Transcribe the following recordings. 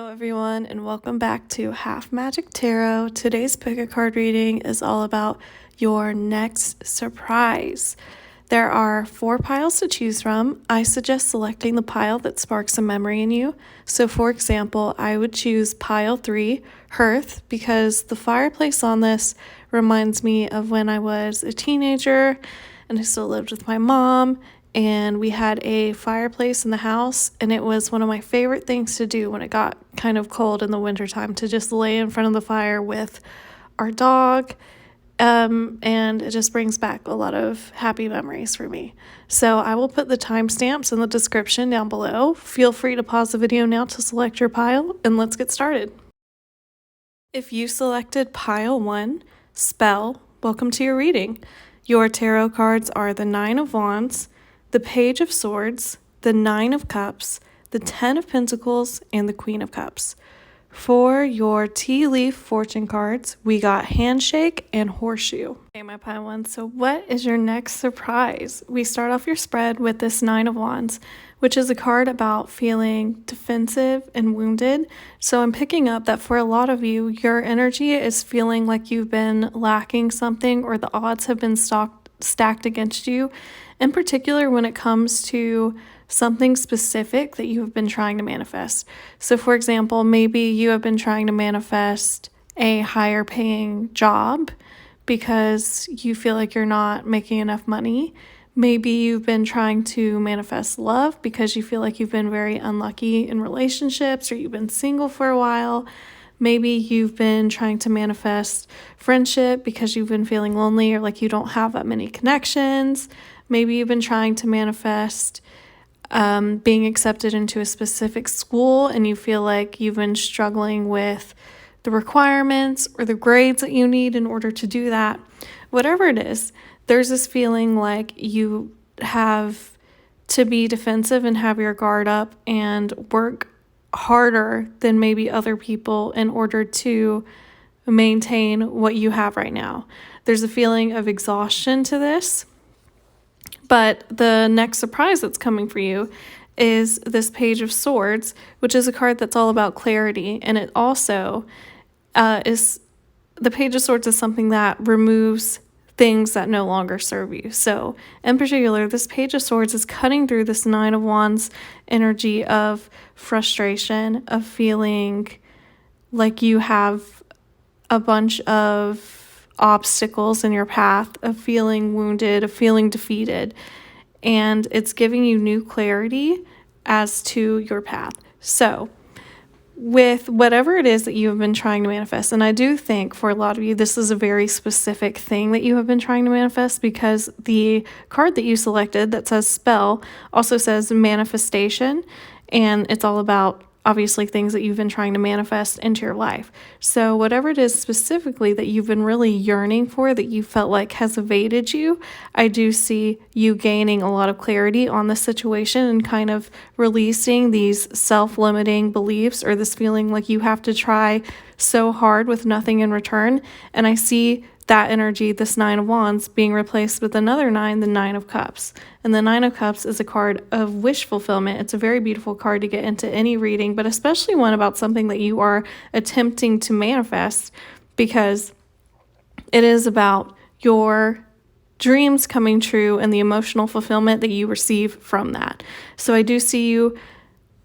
everyone, and welcome back to Half Magic Tarot. Today's pick a card reading is all about your next surprise. There are 4 piles to choose from. I suggest selecting the pile that sparks a memory in you. So for example, I would choose pile 3, Hearth, because the fireplace on this reminds me of when I was a teenager and I still lived with my mom. And we had a fireplace in the house, and it was one of my favorite things to do when it got kind of cold in the wintertime, to just lay in front of the fire with our dog, and it just brings back a lot of happy memories for me. So I will put the timestamps in the description down below. Feel free to pause the video now to select your pile, and let's get started. If you selected pile 1, Spell, welcome to your reading. Your tarot cards are the 9 of Wands, the Page of Swords, the 9 of Cups, the 10 of Pentacles, and the Queen of Cups. For your tea leaf fortune cards, we got Handshake and Horseshoe. Okay, my pile 1, so what is your next surprise? We start off your spread with this 9 of Wands, which is a card about feeling defensive and wounded. So I'm picking up that for a lot of you, your energy is feeling like you've been lacking something, or the odds have been stacked against you, in particular when it comes to something specific that you have been trying to manifest. So for example, maybe you have been trying to manifest a higher paying job because you feel like you're not making enough money. Maybe you've been trying to manifest love because you feel like you've been very unlucky in relationships, or you've been single for a while. Maybe you've been trying to manifest friendship because you've been feeling lonely, or like you don't have that many connections. Maybe you've been trying to manifest being accepted into a specific school, and you feel like you've been struggling with the requirements or the grades that you need in order to do that. Whatever it is, there's this feeling like you have to be defensive and have your guard up and work harder than maybe other people in order to maintain what you have right now. There's a feeling of exhaustion to this. But the next surprise that's coming for you is this Page of Swords, which is a card that's all about clarity. And it also the Page of Swords is something that removes things that no longer serve you. So in particular, this Page of Swords is cutting through this 9 of Wands energy of frustration, of feeling like you have a bunch of obstacles in your path, of feeling wounded, of feeling defeated, and it's giving you new clarity as to your path. So with whatever it is that you have been trying to manifest, and I do think for a lot of you this is a very specific thing that you have been trying to manifest, because the card that you selected that says Spell also says manifestation, and it's all about obviously things that you've been trying to manifest into your life. So whatever it is specifically that you've been really yearning for, that you felt like has evaded you, I do see you gaining a lot of clarity on the situation and kind of releasing these self-limiting beliefs, or this feeling like you have to try so hard with nothing in return. And I see that energy, this 9 of Wands, being replaced with another 9, the 9 of Cups. And the 9 of Cups is a card of wish fulfillment. It's a very beautiful card to get into any reading, but especially one about something that you are attempting to manifest, because it is about your dreams coming true and the emotional fulfillment that you receive from that. So I do see you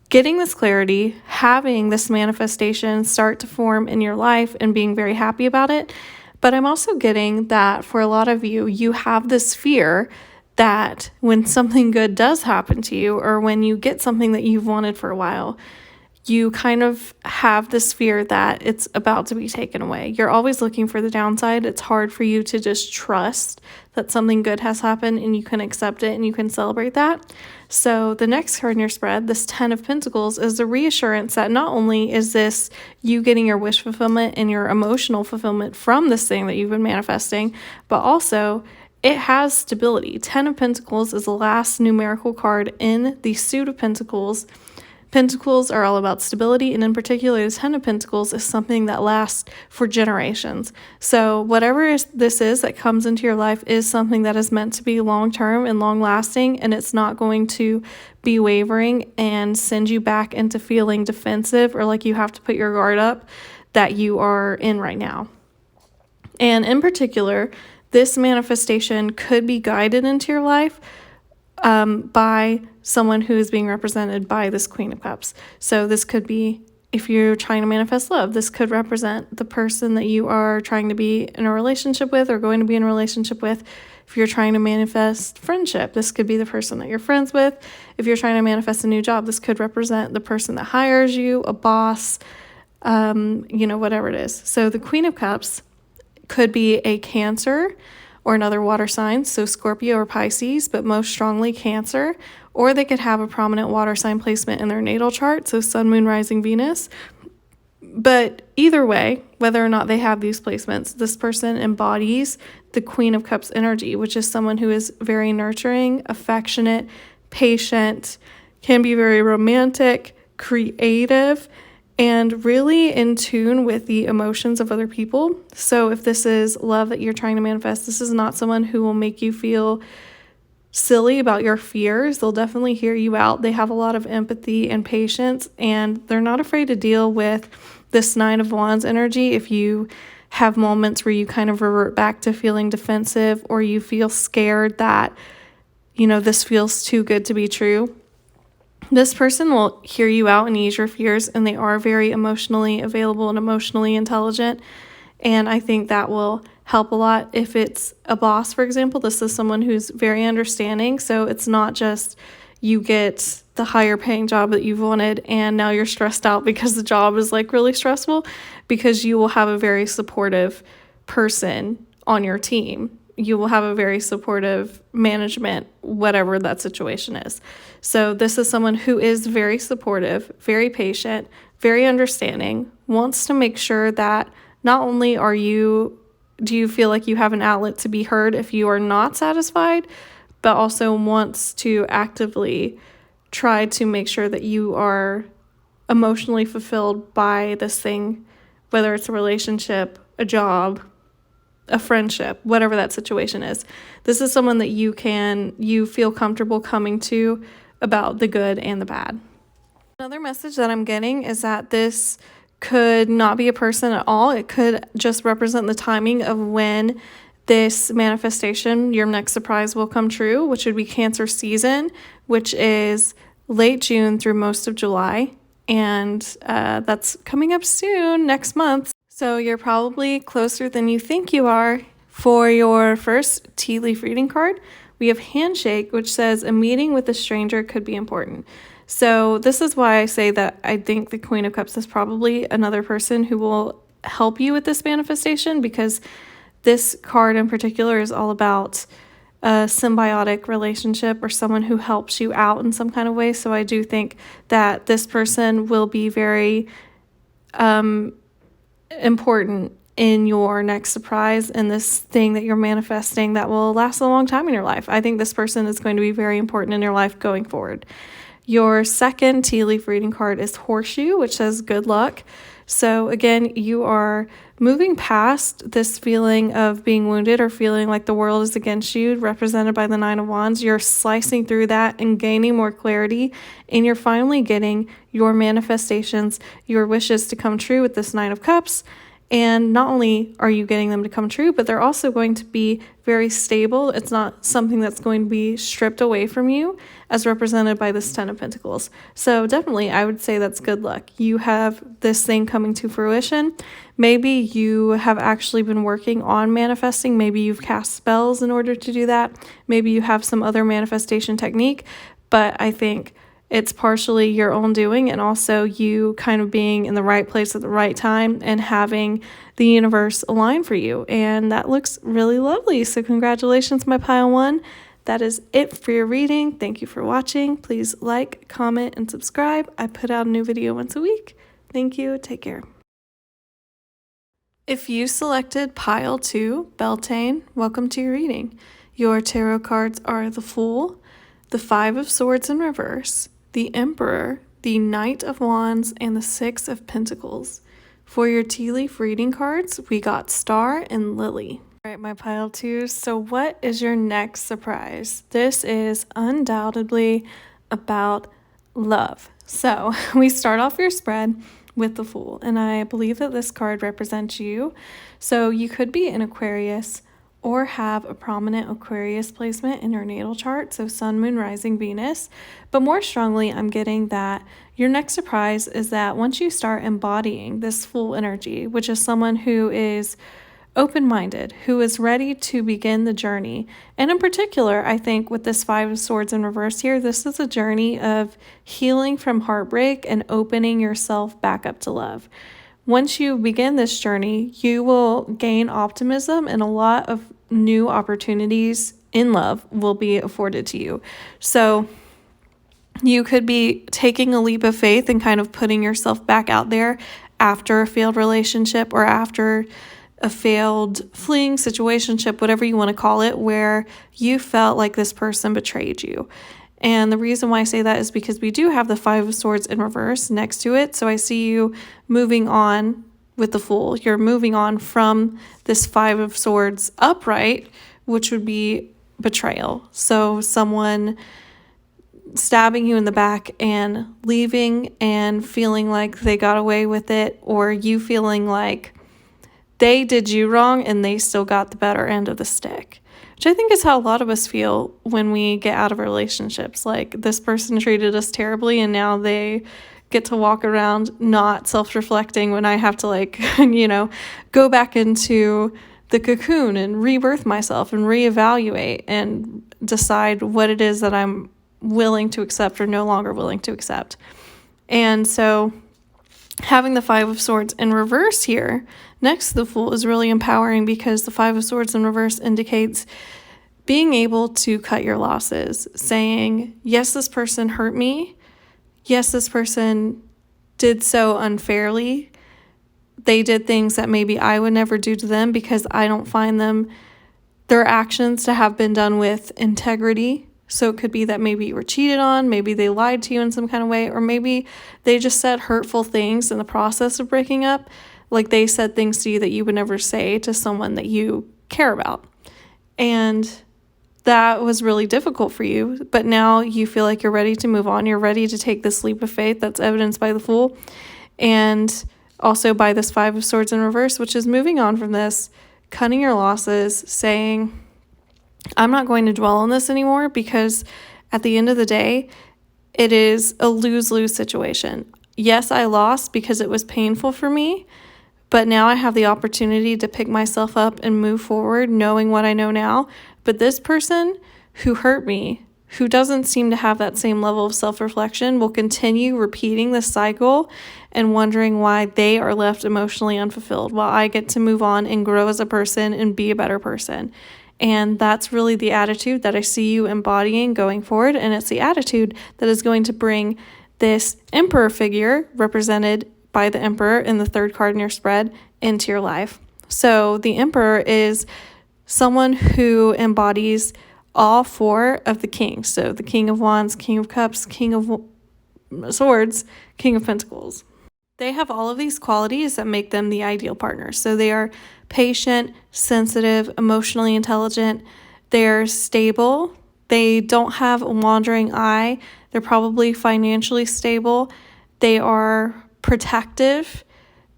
getting this clarity, having this manifestation start to form in your life, and being very happy about it. But I'm also getting that for a lot of you, you have this fear that when something good does happen to you, or when you get something that you've wanted for a while, you kind of have this fear that it's about to be taken away. You're always looking for the downside. It's hard for you to just trust that something good has happened and you can accept it and you can celebrate that. So the next card in your spread, this 10 of Pentacles, is the reassurance that not only is this you getting your wish fulfillment and your emotional fulfillment from this thing that you've been manifesting, but also it has stability. 10 of Pentacles is the last numerical card in the suit of Pentacles. Pentacles are all about stability, and in particular, the Ten of Pentacles is something that lasts for generations. So whatever this is that comes into your life is something that is meant to be long-term and long-lasting, and it's not going to be wavering and send you back into feeling defensive or like you have to put your guard up that you are in right now. And in particular, this manifestation could be guided into your life by someone who is being represented by this Queen of Cups. So this could be, if you're trying to manifest love, this could represent the person that you are trying to be in a relationship with or going to be in a relationship with. If you're trying to manifest friendship, this could be the person that you're friends with. If you're trying to manifest a new job, this could represent the person that hires you, a boss, whatever it is. So the Queen of Cups could be a Cancer or another water sign, so Scorpio or Pisces, but most strongly Cancer, or they could have a prominent water sign placement in their natal chart, so Sun, Moon, Rising, Venus. But either way, whether or not they have these placements, this person embodies the Queen of Cups energy, which is someone who is very nurturing, affectionate, patient, can be very romantic, creative, and really in tune with the emotions of other people. So if this is love that you're trying to manifest, this is not someone who will make you feel silly about your fears. They'll definitely hear you out. They have a lot of empathy and patience, and they're not afraid to deal with this Nine of Wands energy. If you have moments where you kind of revert back to feeling defensive, or you feel scared that, this feels too good to be true, this person will hear you out and ease your fears, and they are very emotionally available and emotionally intelligent. And I think that will help a lot. If it's a boss, for example, this is someone who's very understanding. So it's not just you get the higher paying job that you've wanted and now you're stressed out because the job is like really stressful, because you will have a very supportive person on your team. You will have a very supportive management, whatever that situation is. So this is someone who is very supportive, very patient, very understanding, wants to make sure that not only do you feel like you have an outlet to be heard if you are not satisfied, but also wants to actively try to make sure that you are emotionally fulfilled by this thing, whether it's a relationship, a job, a friendship, whatever that situation is. This is someone that you feel comfortable coming to about the good and the bad. Another message that I'm getting is that this could not be a person at all. It could just represent the timing of when this manifestation, your next surprise, will come true, which would be Cancer season, which is late June through most of July. And that's coming up soon, next month. So you're probably closer than you think you are. For your first tea leaf reading card, we have Handshake, which says a meeting with a stranger could be important. So this is why I say that I think the Queen of Cups is probably another person who will help you with this manifestation, because this card in particular is all about a symbiotic relationship or someone who helps you out in some kind of way. So I do think that this person will be very important in your next surprise and this thing that you're manifesting that will last a long time in your life. I think this person is going to be very important in your life going forward. Your second tea leaf reading card is Horseshoe, which says good luck. So again, you are moving past this feeling of being wounded or feeling like the world is against you, represented by the Nine of Wands. You're slicing through that and gaining more clarity, and you're finally getting your manifestations, your wishes to come true with this Nine of Cups. And not only are you getting them to come true, but they're also going to be very stable. It's not something that's going to be stripped away from you, as represented by this Ten of Pentacles. So definitely, I would say that's good luck. You have this thing coming to fruition. Maybe you have actually been working on manifesting. Maybe you've cast spells in order to do that. Maybe you have some other manifestation technique, but I think it's partially your own doing, and also you kind of being in the right place at the right time and having the universe align for you. And that looks really lovely. So congratulations, my pile one. That is it for your reading. Thank you for watching. Please like, comment, and subscribe. I put out a new video once a week. Thank you. Take care. If you selected pile 2, Beltane, welcome to your reading. Your tarot cards are the Fool, the Five of Swords in reverse, the Emperor, the Knight of Wands, and the Six of Pentacles. For your tea leaf reading cards, we got Star and Lily. All right, my pile twos. So what is your next surprise? This is undoubtedly about love. So we start off your spread with the Fool, and I believe that this card represents you. So you could be an Aquarius or have a prominent Aquarius placement in your natal chart, so Sun, Moon, Rising, Venus. But more strongly, I'm getting that your next surprise is that once you start embodying this Fool energy, which is someone who is open-minded, who is ready to begin the journey. And in particular, I think with this Five of Swords in reverse here, this is a journey of healing from heartbreak and opening yourself back up to love. Once you begin this journey, you will gain optimism, and a lot of new opportunities in love will be afforded to you. So you could be taking a leap of faith and kind of putting yourself back out there after a failed relationship or after a failed fleeing situationship, whatever you want to call it, where you felt like this person betrayed you. And the reason why I say that is because we do have the Five of Swords in reverse next to it. So I see you moving on with the Fool. You're moving on from this Five of Swords upright, which would be betrayal. So someone stabbing you in the back and leaving and feeling like they got away with it, or you feeling like they did you wrong and they still got the better end of the stick, which I think is how a lot of us feel when we get out of relationships. Like, this person treated us terribly and now they get to walk around not self-reflecting when I have to go back into the cocoon and rebirth myself and reevaluate and decide what it is that I'm willing to accept or no longer willing to accept. And so having the Five of Swords in reverse here next to the Fool is really empowering, because the Five of Swords in reverse indicates being able to cut your losses, saying, yes, this person hurt me. Yes, this person did so unfairly. They did things that maybe I would never do to them because I don't find their actions to have been done with integrity. So it could be that maybe you were cheated on, maybe they lied to you in some kind of way, or maybe they just said hurtful things in the process of breaking up. Like, they said things to you that you would never say to someone that you care about. And that was really difficult for you, but now you feel like you're ready to move on. You're ready to take this leap of faith that's evidenced by the Fool, and also by this Five of Swords in reverse, which is moving on from this, cutting your losses, saying, I'm not going to dwell on this anymore, because at the end of the day, it is a lose-lose situation. Yes, I lost because it was painful for me, but now I have the opportunity to pick myself up and move forward knowing what I know now. But this person who hurt me, who doesn't seem to have that same level of self-reflection, will continue repeating this cycle and wondering why they are left emotionally unfulfilled, while I get to move on and grow as a person and be a better person. And that's really the attitude that I see you embodying going forward. And it's the attitude that is going to bring this Emperor figure, represented by the Emperor in the third card in your spread, into your life. So the Emperor is someone who embodies all four of the kings. So the King of Wands, King of Cups, King of Swords, King of Pentacles. They have all of these qualities that make them the ideal partner. So they are patient, sensitive, emotionally intelligent. They're stable. They don't have a wandering eye. They're probably financially stable. They are protective.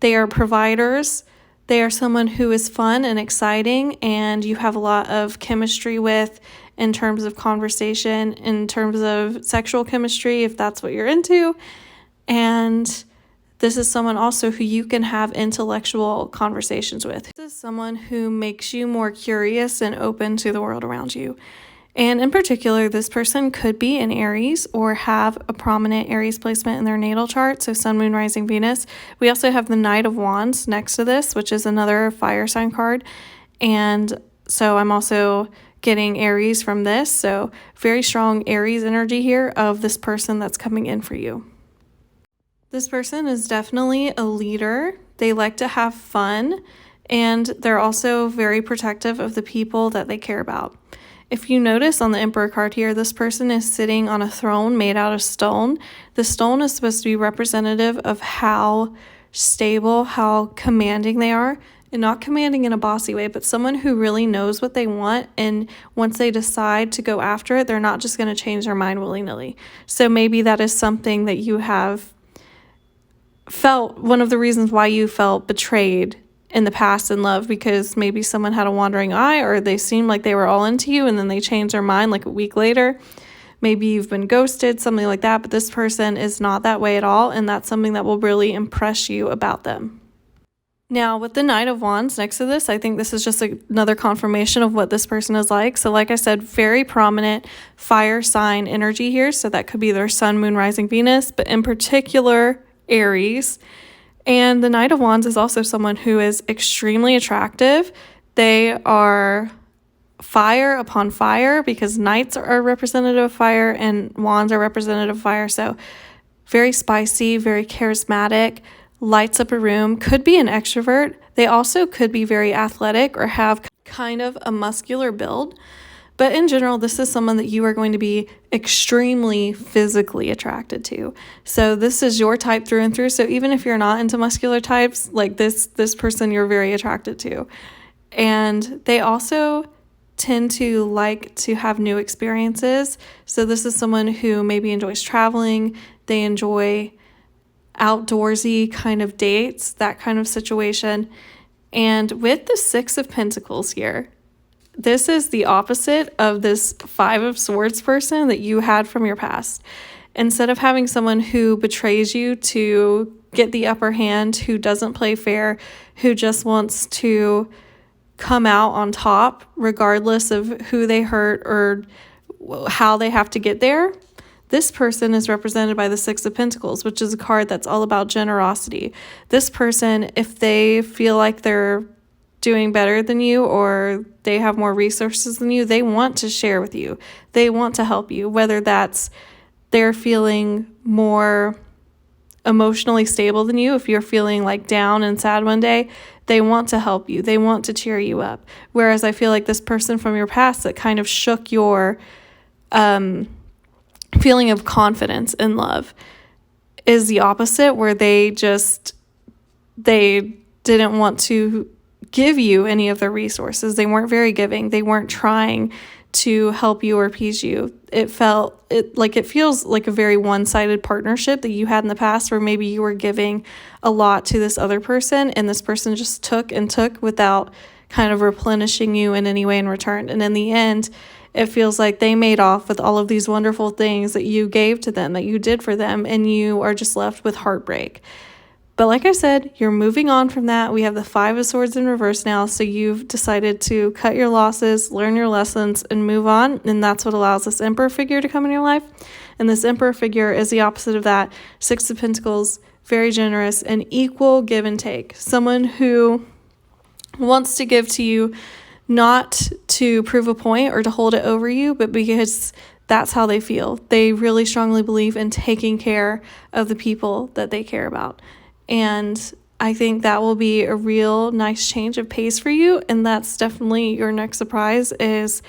They are providers. They are someone who is fun and exciting, and you have a lot of chemistry with in terms of conversation, in terms of sexual chemistry, if that's what you're into. And this is someone also who you can have intellectual conversations with. This is someone who makes you more curious and open to the world around you. And in particular, this person could be an Aries or have a prominent Aries placement in their natal chart, so Sun, Moon, Rising, Venus. We also have the Knight of Wands next to this, which is another fire sign card. And so I'm also getting Aries from this, so very strong Aries energy here of this person that's coming in for you. This person is definitely a leader. They like to have fun, and they're also very protective of the people that they care about. If you notice on the Emperor card here, this person is sitting on a throne made out of stone. The stone is supposed to be representative of how stable, how commanding they are, and not commanding in a bossy way, but someone who really knows what they want, and once they decide to go after it, they're not just going to change their mind willy-nilly. So maybe that is something that you have felt, one of the reasons why you felt betrayed in the past in love, because maybe someone had a wandering eye, or they seemed like they were all into you and then they changed their mind like a week later. Maybe you've been ghosted, something like that, but this person is not that way at all, and that's something that will really impress you about them. Now, with the Knight of Wands next to this, I think this is just another confirmation of what this person is like. So like I said, very prominent fire sign energy here. So that could be their sun, moon, rising, Venus, but in particular, Aries. And the Knight of Wands is also someone who is extremely attractive. They are fire upon fire, because knights are representative of fire and wands are representative of fire. So very spicy, very charismatic, lights up a room, could be an extrovert. They also could be very athletic or have kind of a muscular build. But in general, this is someone that you are going to be extremely physically attracted to. So this is your type through and through. So even if you're not into muscular types, like this person you're very attracted to. And they also tend to like to have new experiences. So this is someone who maybe enjoys traveling. They enjoy outdoorsy kind of dates, that kind of situation. And with the Six of Pentacles here, this is the opposite of this Five of Swords person that you had from your past. Instead of having someone who betrays you to get the upper hand, who doesn't play fair, who just wants to come out on top regardless of who they hurt or how they have to get there, this person is represented by the Six of Pentacles, which is a card that's all about generosity. This person, if they feel like they're doing better than you or they have more resources than you, they want to share with you. They want to help you, whether that's they're feeling more emotionally stable than you. If you're feeling like down and sad one day, they want to help you. They want to cheer you up. Whereas I feel like this person from your past that kind of shook your feeling of confidence in love is the opposite, where they didn't want to give you any of their resources. They weren't very giving. They weren't trying to help you or appease you. It feels like a very one-sided partnership that you had in the past, where maybe you were giving a lot to this other person and this person just took and took without kind of replenishing you in any way in return. And in the end, it feels like they made off with all of these wonderful things that you gave to them, that you did for them, and you are just left with heartbreak. But like I said, you're moving on from that. We have the Five of Swords in reverse now, so you've decided to cut your losses, learn your lessons, and move on, and that's what allows this Emperor figure to come in your life. And this Emperor figure is the opposite of that. Six of Pentacles, very generous and equal give and take. Someone who wants to give to you not to prove a point or to hold it over you, but because that's how they feel. They really strongly believe in taking care of the people that they care about. And I think that will be a real nice change of pace for you. And that's definitely your next surprise, is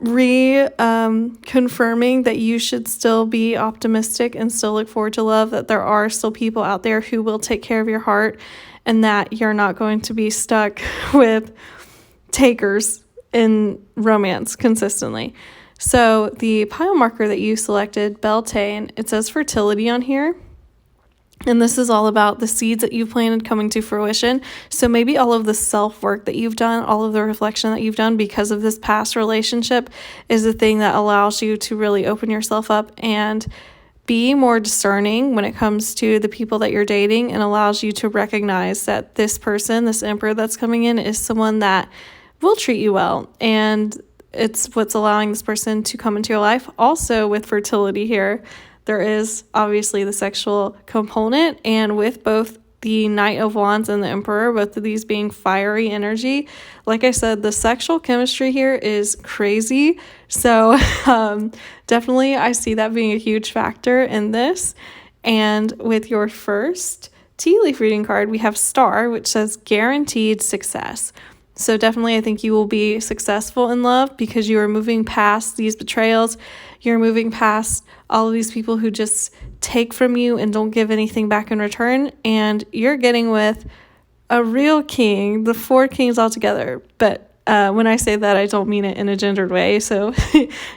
confirming that you should still be optimistic and still look forward to love, that there are still people out there who will take care of your heart, and that you're not going to be stuck with takers in romance consistently. So the pile marker that you selected, Beltane, it says fertility on here. And this is all about the seeds that you've planted coming to fruition. So maybe all of the self-work that you've done, all of the reflection that you've done because of this past relationship is the thing that allows you to really open yourself up and be more discerning when it comes to the people that you're dating, and allows you to recognize that this person, this Emperor that's coming in, is someone that will treat you well. And it's what's allowing this person to come into your life. Also with fertility here, there is obviously the sexual component, and with both the Knight of Wands and the Emperor, both of these being fiery energy, like I said, the sexual chemistry here is crazy. So definitely I see that being a huge factor in this. And with your first tea leaf reading card, we have Star, which says guaranteed success. So definitely I think you will be successful in love because you are moving past these betrayals. You're moving past all of these people who just take from you and don't give anything back in return. And you're getting with a real king, the 4 kings altogether. But when I say that, I don't mean it in a gendered way. So,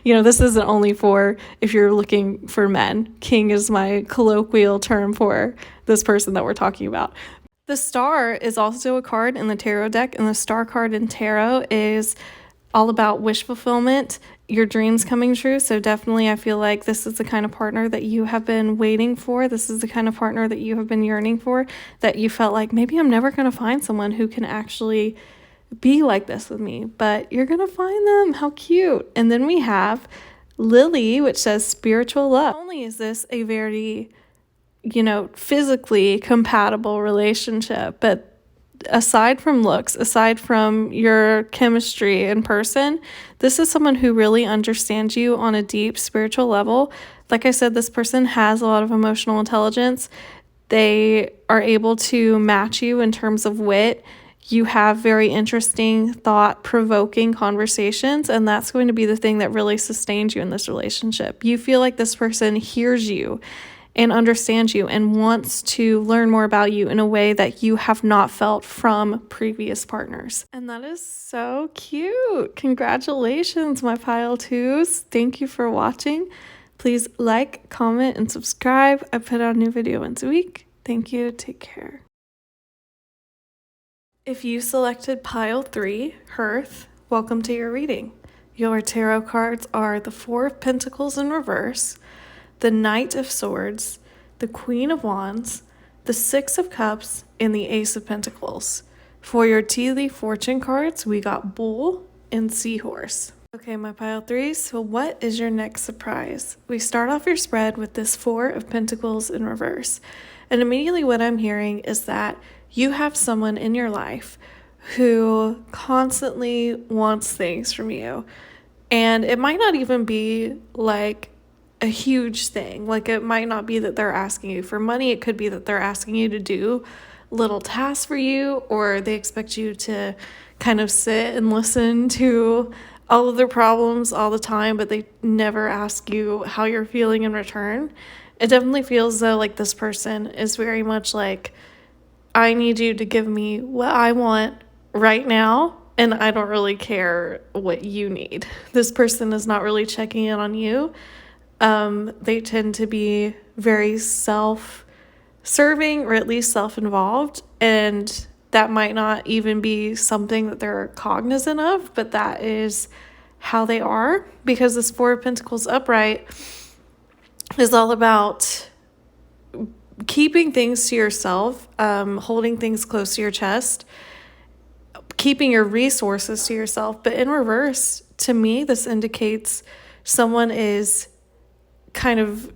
this isn't only for if you're looking for men. King is my colloquial term for this person that we're talking about. The star is also a card in the tarot deck, and the star card in tarot is all about wish fulfillment, your dreams coming true. So definitely I feel like this is the kind of partner that you have been waiting for. This is the kind of partner that you have been yearning for, that you felt like maybe I'm never going to find someone who can actually be like this with me, but you're going to find them. How cute. And then we have Lily, which says spiritual love. Not only is this a very physically compatible relationship, but aside from looks, aside from your chemistry in person, this is someone who really understands you on a deep spiritual level. Like I said, this person has a lot of emotional intelligence. They are able to match you in terms of wit. You have very interesting, thought-provoking conversations, and that's going to be the thing that really sustains you in this relationship. You feel like this person hears you and understands you and wants to learn more about you in a way that you have not felt from previous partners. And that is so cute. Congratulations, my pile twos. Thank you for watching. Please like, comment, and subscribe. I put out a new video once a week. Thank you. Take care. If you selected pile 3, Hearth, welcome to your reading. Your tarot cards are the 4 of Pentacles in reverse, the Knight of Swords, the Queen of Wands, the 6 of Cups, and the Ace of Pentacles. For your tea leaf fortune cards, we got Bull and Seahorse. Okay, my pile 3s, so what is your next surprise? We start off your spread with this 4 of Pentacles in reverse. And immediately what I'm hearing is that you have someone in your life who constantly wants things from you. And it might not even be like a huge thing. Like it might not be that they're asking you for money. It could be that they're asking you to do little tasks for you, or they expect you to kind of sit and listen to all of their problems all the time, but they never ask you how you're feeling in return. It definitely feels though like this person is very much like, I need you to give me what I want right now, and I don't really care what you need. This person is not really checking in on you. They tend to be very self-serving or at least self-involved, and that might not even be something that they're cognizant of, but that is how they are, because this 4 of Pentacles upright is all about keeping things to yourself, holding things close to your chest, keeping your resources to yourself. But in reverse, to me, this indicates someone is kind of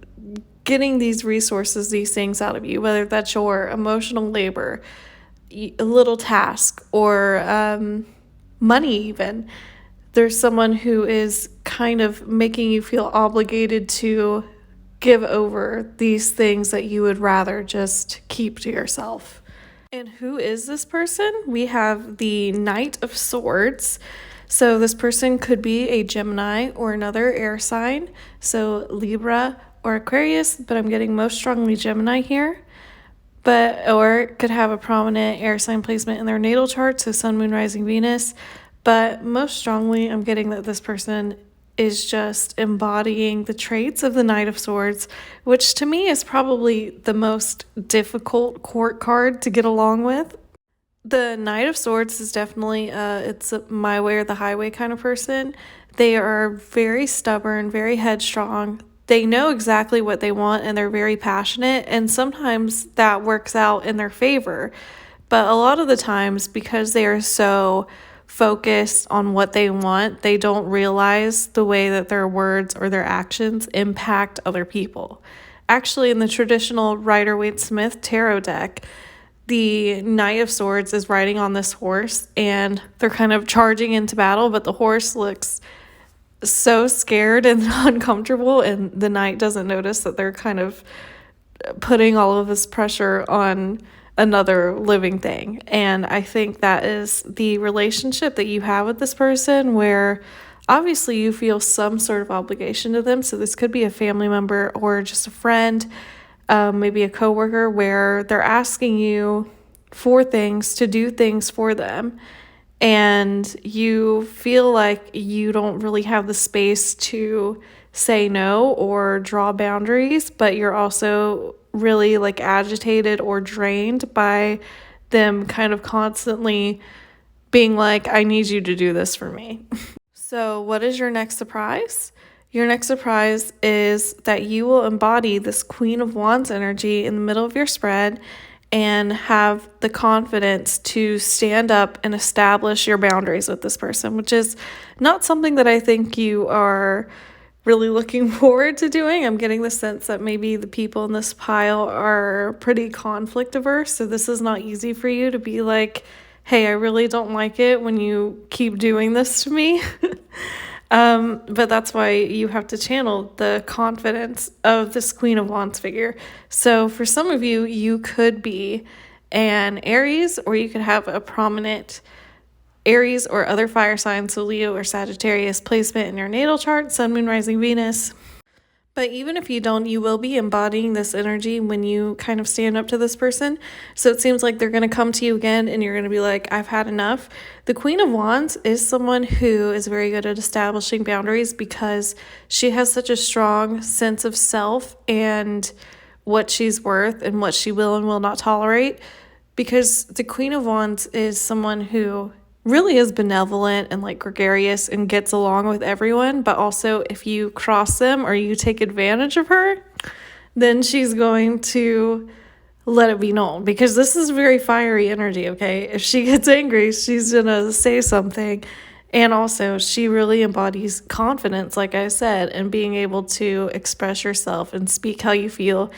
getting these resources, these things out of you, whether that's your emotional labor, a little task, or money even. There's someone who is kind of making you feel obligated to give over these things that you would rather just keep to yourself. And who is this person? We have the Knight of Swords. So this person could be a Gemini or another air sign, so Libra or Aquarius, but I'm getting most strongly Gemini here. Or could have a prominent air sign placement in their natal chart, so Sun, Moon, Rising, Venus. But most strongly, I'm getting that this person is just embodying the traits of the Knight of Swords, which to me is probably the most difficult court card to get along with. The Knight of Swords is definitely, it's a my way or the highway kind of person. They are very stubborn, very headstrong. They know exactly what they want and they're very passionate, and sometimes that works out in their favor. But a lot of the times, because they are so focused on what they want, they don't realize the way that their words or their actions impact other people. Actually, in the traditional Rider-Waite-Smith tarot deck, the Knight of Swords is riding on this horse and they're kind of charging into battle, but the horse looks so scared and uncomfortable, and the Knight doesn't notice that they're kind of putting all of this pressure on another living thing. And I think that is the relationship that you have with this person where obviously you feel some sort of obligation to them. So this could be a family member or just a friend, maybe a coworker, where they're asking you for things, to do things for them. And you feel like you don't really have the space to say no or draw boundaries, but you're also really like agitated or drained by them kind of constantly being like, I need you to do this for me. So, what is your next surprise? Your next surprise is that you will embody this Queen of Wands energy in the middle of your spread and have the confidence to stand up and establish your boundaries with this person, which is not something that I think you are really looking forward to doing. I'm getting the sense that maybe the people in this pile are pretty conflict averse, so this is not easy for you to be like, hey, I really don't like it when you keep doing this to me. But that's why you have to channel the confidence of this Queen of Wands figure. So for some of you, you could be an Aries, or you could have a prominent Aries or other fire signs, so Leo or Sagittarius placement in your natal chart, Sun, Moon, Rising, Venus. But even if you don't, you will be embodying this energy when you kind of stand up to this person. So it seems like they're going to come to you again and you're going to be like, I've had enough. The Queen of Wands is someone who is very good at establishing boundaries because she has such a strong sense of self and what she's worth and what she will and will not tolerate. Because the Queen of Wands is someone who really is benevolent and like gregarious and gets along with everyone, but also if you cross them or you take advantage of her, then she's going to let it be known, because this is very fiery energy, okay? If she gets angry, she's gonna say something. And also she really embodies confidence, like I said, and being able to express yourself and speak how you feel.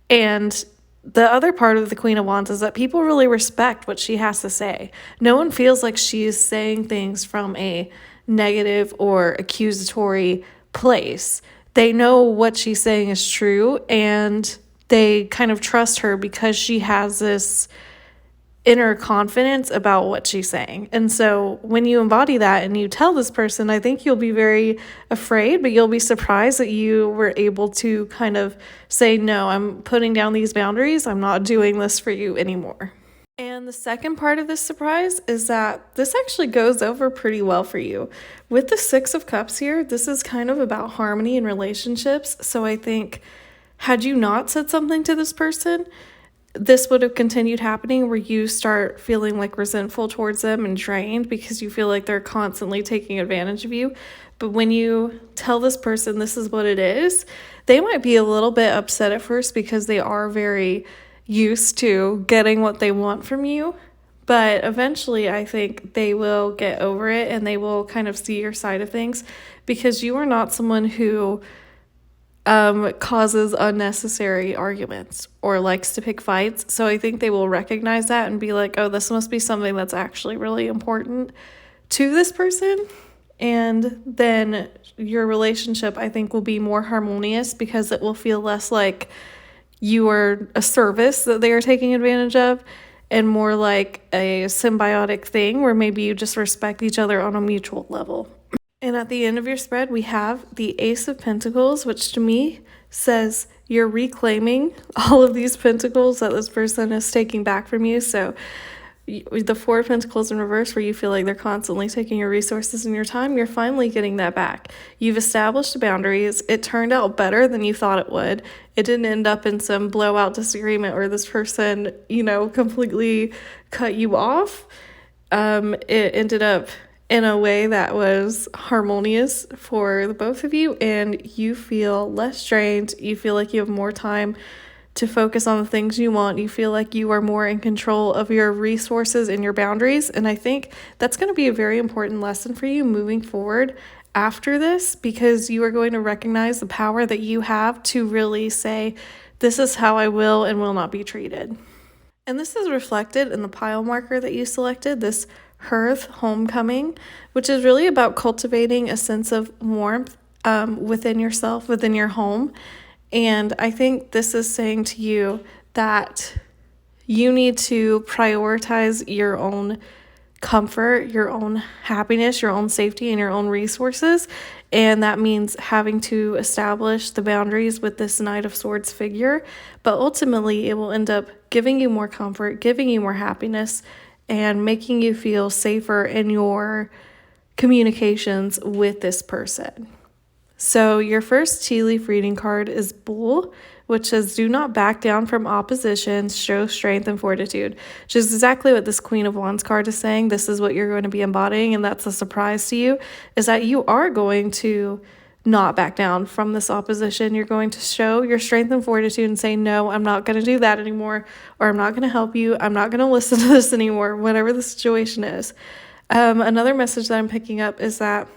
And the other part of the Queen of Wands is that people really respect what she has to say. No one feels like she's saying things from a negative or accusatory place. They know what she's saying is true, and they kind of trust her because she has this inner confidence about what she's saying. And so when you embody that and you tell this person, I think you'll be very afraid, but you'll be surprised that you were able to kind of say, no, I'm putting down these boundaries. I'm not doing this for you anymore. And the second part of this surprise is that this actually goes over pretty well for you. With the Six of Cups here, this is kind of about harmony in relationships. So I think had you not said something to this person, this would have continued happening where you start feeling like resentful towards them and drained because you feel like they're constantly taking advantage of you. But when you tell this person this is what it is, they might be a little bit upset at first because they are very used to getting what they want from you. But eventually I think they will get over it and they will kind of see your side of things, because you are not someone who causes unnecessary arguments or likes to pick fights. So I think they will recognize that and be like, oh, this must be something that's actually really important to this person. And then your relationship, I think, will be more harmonious because it will feel less like you are a service that they are taking advantage of and more like a symbiotic thing where maybe you just respect each other on a mutual level. And at the end of your spread, we have the Ace of Pentacles, which to me says you're reclaiming all of these pentacles that this person is taking back from you. So the Four of Pentacles in reverse, where you feel like they're constantly taking your resources and your time, you're finally getting that back. You've established boundaries. It turned out better than you thought it would. It didn't end up in some blowout disagreement where this person, completely cut you off. It ended up in a way that was harmonious for the both of you, and you feel less drained. You feel like you have more time to focus on the things you want. You feel like you are more in control of your resources and your boundaries. And I think that's going to be a very important lesson for you moving forward after this, because you are going to recognize the power that you have to really say, this is how I will and will not be treated. And this is reflected in the pile marker that you selected, this Hearth Homecoming, which is really about cultivating a sense of warmth within yourself, within your home. And I think this is saying to you that You need to prioritize your own comfort, your own happiness, your own safety, and your own resources. And that means having to establish the boundaries with this Knight of Swords figure. But ultimately, it will end up giving you more comfort, giving you more happiness, and making you feel safer in your communications with this person. So your first tea leaf reading card is Bull, which says, do not back down from opposition, show strength and fortitude, which is exactly what this Queen of Wands card is saying. This is what you're going to be embodying, and that's a surprise to you, is that you are going to not back down from this opposition. You're going to show your strength and fortitude and say, no, I'm not going to do that anymore, or I'm not going to help you. I'm not going to listen to this anymore, whatever the situation is. Another message that I'm picking up is that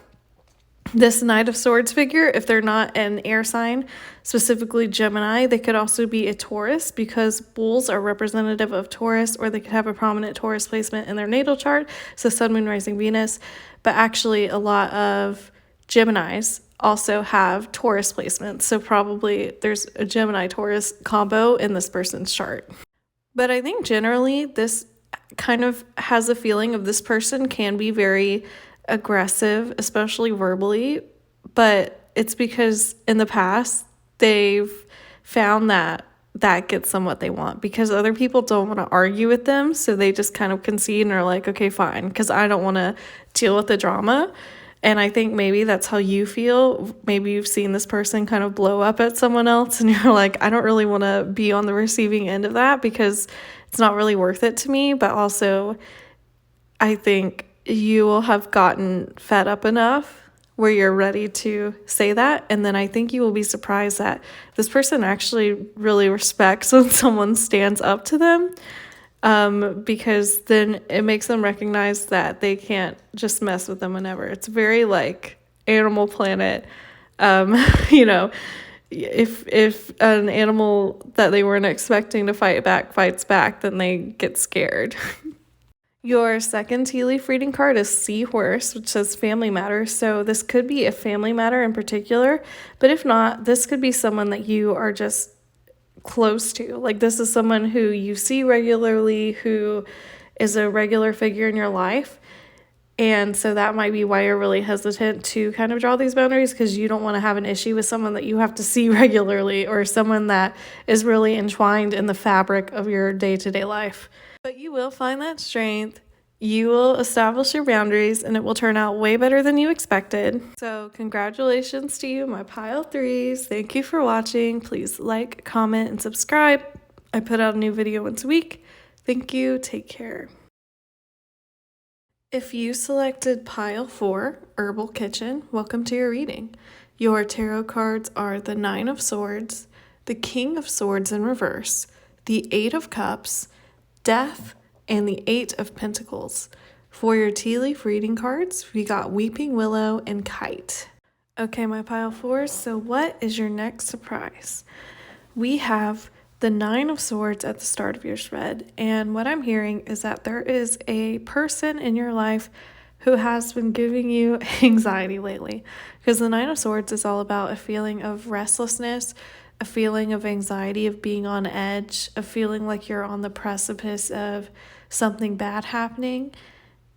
this Knight of Swords figure, if they're not an air sign, specifically Gemini, they could also be a Taurus, because bulls are representative of Taurus, or they could have a prominent Taurus placement in their natal chart, so Sun, Moon, Rising, Venus. But actually, a lot of Geminis also have Taurus placements, so probably there's a Gemini-Taurus combo in this person's chart. But I think generally this kind of has a feeling of this person can be very aggressive, especially verbally, but it's because in the past they've found that gets them what they want, because other people don't want to argue with them, so they just kind of concede and are like, okay, fine, because I don't want to deal with the drama. And I think maybe that's how you feel. Maybe you've seen this person kind of blow up at someone else and you're like, I don't really want to be on the receiving end of that because it's not really worth it to me. But also, I think you will have gotten fed up enough where you're ready to say that. And then I think you will be surprised that this person actually really respects when someone stands up to them, because then it makes them recognize that they can't just mess with them whenever. It's very like Animal Planet. You know, if an animal that they weren't expecting to fight back fights back, then they get scared. Your second tea leaf reading card is Seahorse, which says family matter. So this could be a family matter in particular, but if not, this could be someone that you are just close to. Like, this is someone who you see regularly, who is a regular figure in your life. And so that might be why you're really hesitant to kind of draw these boundaries, because you don't want to have an issue with someone that you have to see regularly, or someone that is really entwined in the fabric of your day-to-day life. But you will find that strength. You will establish your boundaries, and it will turn out way better than you expected. So congratulations to you, my pile threes. Thank you for watching. Please like, comment, and subscribe. I put out a new video once a week. Thank you. Take care. If you selected pile 4, Herbal Kitchen, welcome to your reading. Your tarot cards are the 9 of Swords, the King of Swords in reverse, the 8 of Cups, Death, and the 8 of Pentacles. For your tea leaf reading cards, we got Weeping Willow and Kite. Okay, my pile 4s, so what is your next surprise? We have the 9 of Swords at the start of your spread, and what I'm hearing is that there is a person in your life who has been giving you anxiety lately, because the 9 of Swords is all about a feeling of restlessness, a feeling of anxiety, of being on edge, of feeling like you're on the precipice of something bad happening.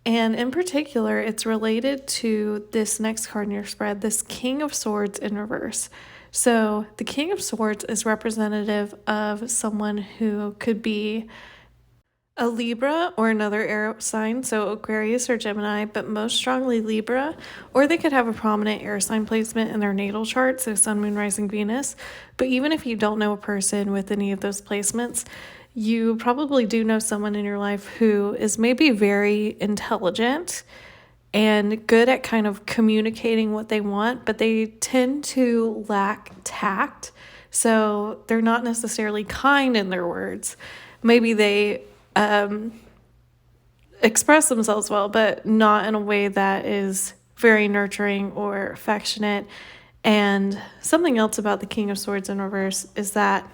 And in particular, it's related to this next card in your spread, this King of Swords in reverse. So the King of Swords is representative of someone who could be a Libra or another air sign, so Aquarius or Gemini, but most strongly Libra, or they could have a prominent air sign placement in their natal chart, so Sun, Moon, Rising, Venus. But even if you don't know a person with any of those placements, you probably do know someone in your life who is maybe very intelligent and good at kind of communicating what they want, but they tend to lack tact, so they're not necessarily kind in their words. Maybe they express themselves well, but not in a way that is very nurturing or affectionate. And something else about the King of Swords in reverse is that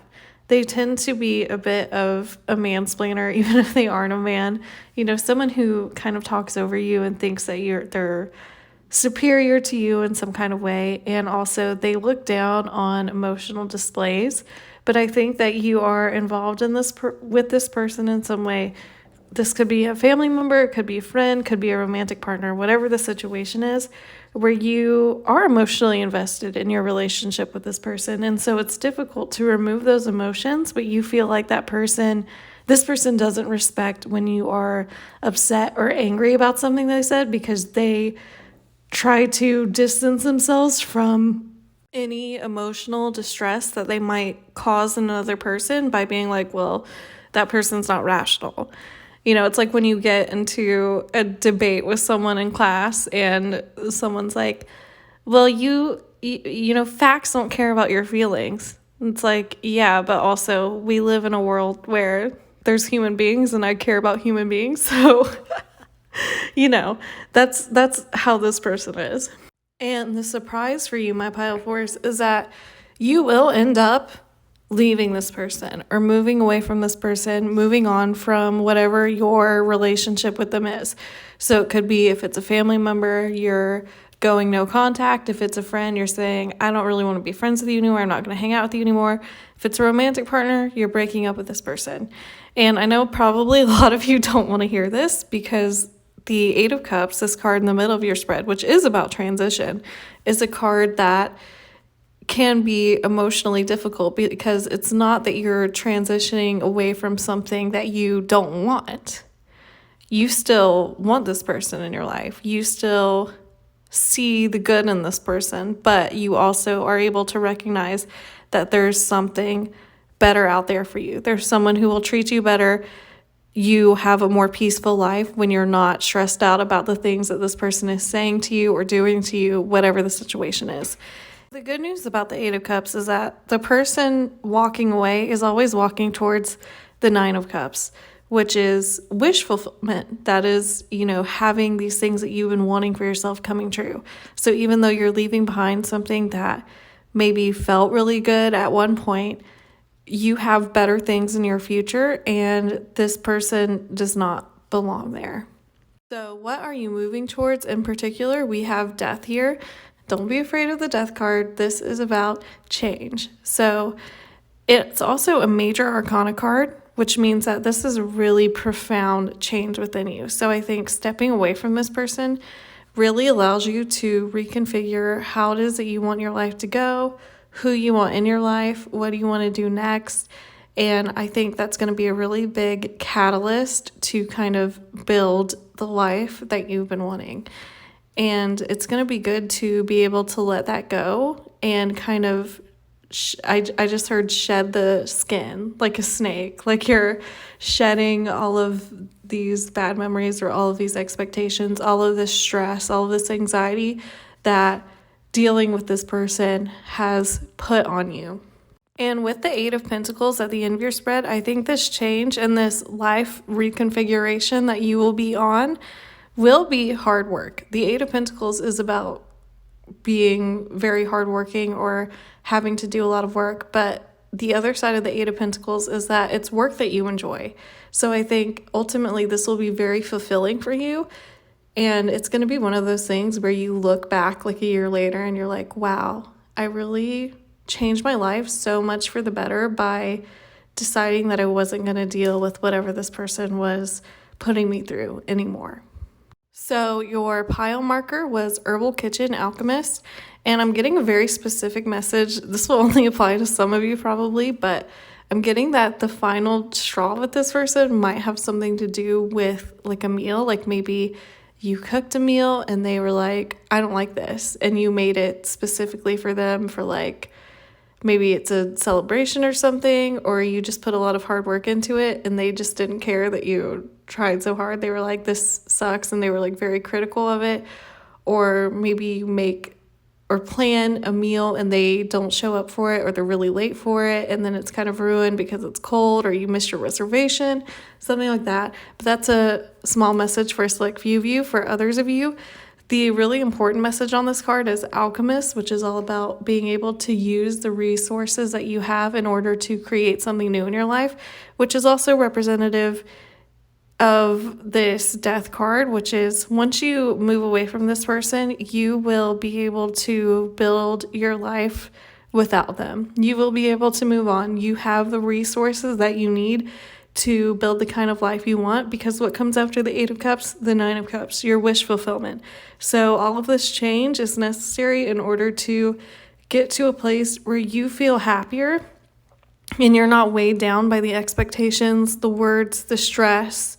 they tend to be a bit of a mansplainer, even if they aren't a man. You know, someone who kind of talks over you and thinks that they're superior to you in some kind of way, and also they look down on emotional displays. But I think that you are involved in this with this person in some way. This could be a family member, it could be a friend, could be a romantic partner, whatever the situation is, where you are emotionally invested in your relationship with this person. And so it's difficult to remove those emotions, but you feel like this person doesn't respect when you are upset or angry about something they said, because they try to distance themselves from any emotional distress that they might cause another person by being like, well, that person's not rational. It's like when you get into a debate with someone in class and someone's like, well, facts don't care about your feelings. It's like, yeah, but also we live in a world where there's human beings and I care about human beings. So, that's how this person is. And the surprise for you, my pile fours, is that you will end up leaving this person or moving away from this person, moving on from whatever your relationship with them is. So it could be, if it's a family member, you're going no contact. If it's a friend, you're saying, I don't really want to be friends with you anymore. I'm not going to hang out with you anymore. If it's a romantic partner, you're breaking up with this person. And I know probably a lot of you don't want to hear this, because the Eight of Cups, this card in the middle of your spread, which is about transition, is a card that can be emotionally difficult, because it's not that you're transitioning away from something that you don't want. You still want this person in your life. You still see the good in this person, but you also are able to recognize that there's something better out there for you. There's someone who will treat you better. You have a more peaceful life when you're not stressed out about the things that this person is saying to you or doing to you, whatever the situation is. The good news about the Eight of Cups is that the person walking away is always walking towards the Nine of Cups, which is wish fulfillment. That is, having these things that you've been wanting for yourself coming true. So even though you're leaving behind something that maybe felt really good at one point, you have better things in your future, and this person does not belong there. So what are you moving towards in particular? We have death here. Don't be afraid of the death card. This is about change. So it's also a major arcana card, which means that this is a really profound change within you. So I think stepping away from this person really allows you to reconfigure how it is that you want your life to go, who you want in your life, what do you want to do next. And I think that's going to be a really big catalyst to kind of build the life that you've been wanting. And it's going to be good to be able to let that go and kind of, I just heard shed the skin like a snake, like you're shedding all of these bad memories or all of these expectations, all of this stress, all of this anxiety that dealing with this person has put on you. And with the Eight of Pentacles at the end of your spread, I think this change and this life reconfiguration that you will be on will be hard work. The Eight of Pentacles is about being very hardworking or having to do a lot of work, but the other side of the Eight of Pentacles is that it's work that you enjoy. So I think ultimately this will be very fulfilling for you, and it's going to be one of those things where you look back like a year later and you're like, wow, I really changed my life so much for the better by deciding that I wasn't going to deal with whatever this person was putting me through anymore. So your pile marker was Herbal Kitchen Alchemist, and I'm getting a very specific message. This will only apply to some of you probably, but I'm getting that the final straw with this person might have something to do with like a meal, like maybe you cooked a meal and they were like, I don't like this, and you made it specifically for them for like, maybe it's a celebration or something, or you just put a lot of hard work into it and they just didn't care that you tried so hard. They were like, this sucks, and they were like very critical of it. Or maybe you make or plan a meal and they don't show up for it, or they're really late for it, and then it's kind of ruined because it's cold or you missed your reservation, something like that. But that's a small message for a select few of you. For others of you, the really important message on this card is Alchemist, which is all about being able to use the resources that you have in order to create something new in your life, which is also representative of this death card, which is once you move away from this person, you will be able to build your life without them. You will be able to move on. You have the resources that you need to build the kind of life you want, because what comes after the Eight of Cups? The Nine of Cups, your wish fulfillment. So all of this change is necessary in order to get to a place where you feel happier and you're not weighed down by the expectations, the words, the stress,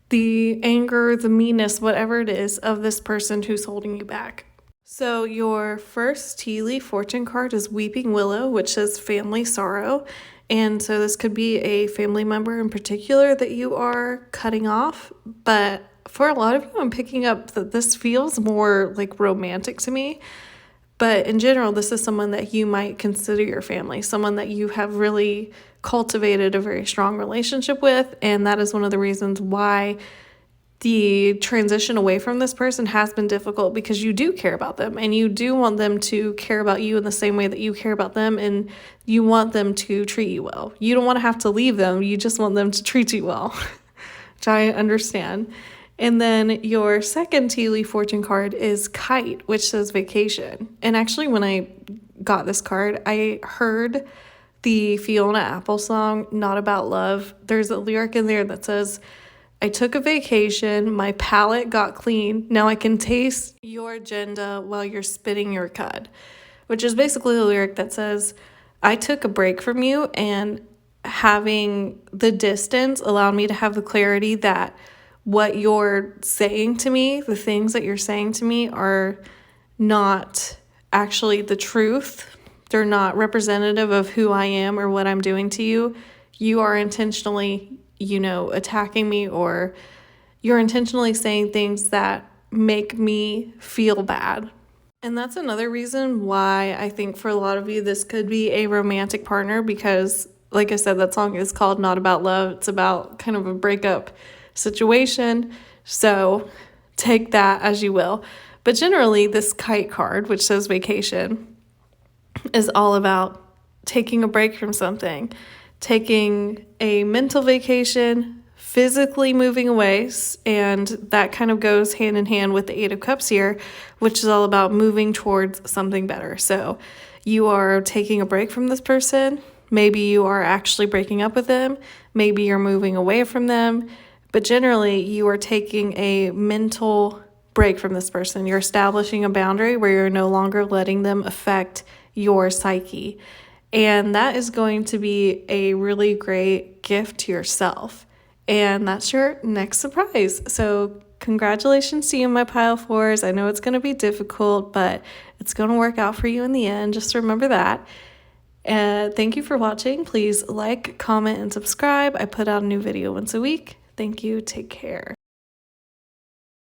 the anger, the meanness, whatever it is of this person who's holding you back. So your first tea leaf fortune card is Weeping Willow, which says family sorrow. And so this could be a family member in particular that you are cutting off. But for a lot of you, I'm picking up that this feels more like romantic to me. But in general, this is someone that you might consider your family, someone that you have really cultivated a very strong relationship with. And that is one of the reasons why the transition away from this person has been difficult, because you do care about them and you do want them to care about you in the same way that you care about them, and you want them to treat you well. You don't want to have to leave them. You just want them to treat you well, which I understand. And then your second tea leaf fortune card is Kite, which says vacation. And actually, when I got this card, I heard the Fiona Apple song, Not About Love. There's a lyric in there that says, I took a vacation, my palate got clean, now I can taste your agenda while you're spitting your cud, which is basically the lyric that says, I took a break from you, and having the distance allowed me to have the clarity that what you're saying to me, the things that you're saying to me, are not actually the truth. They're not representative of who I am or what I'm doing to you. You are intentionally attacking me, or you're intentionally saying things that make me feel bad. And that's another reason why I think for a lot of you, this could be a romantic partner, because like I said, that song is called Not About Love. It's about kind of a breakup situation. So take that as you will. But generally, this Kite card, which says vacation, is all about taking a break from something, taking a mental vacation, physically moving away, and that kind of goes hand in hand with the Eight of Cups here, which is all about moving towards something better. So you are taking a break from this person. Maybe you are actually breaking up with them. Maybe you're moving away from them. But generally, you are taking a mental break from this person. You're establishing a boundary where you're no longer letting them affect your psyche. And that is going to be a really great gift to yourself. And that's your next surprise. So congratulations to you, my pile fours. I know it's going to be difficult, but it's going to work out for you in the end. Just remember that. Thank you for watching. Please like, comment, and subscribe. I put out a new video once a week. Thank you. Take care.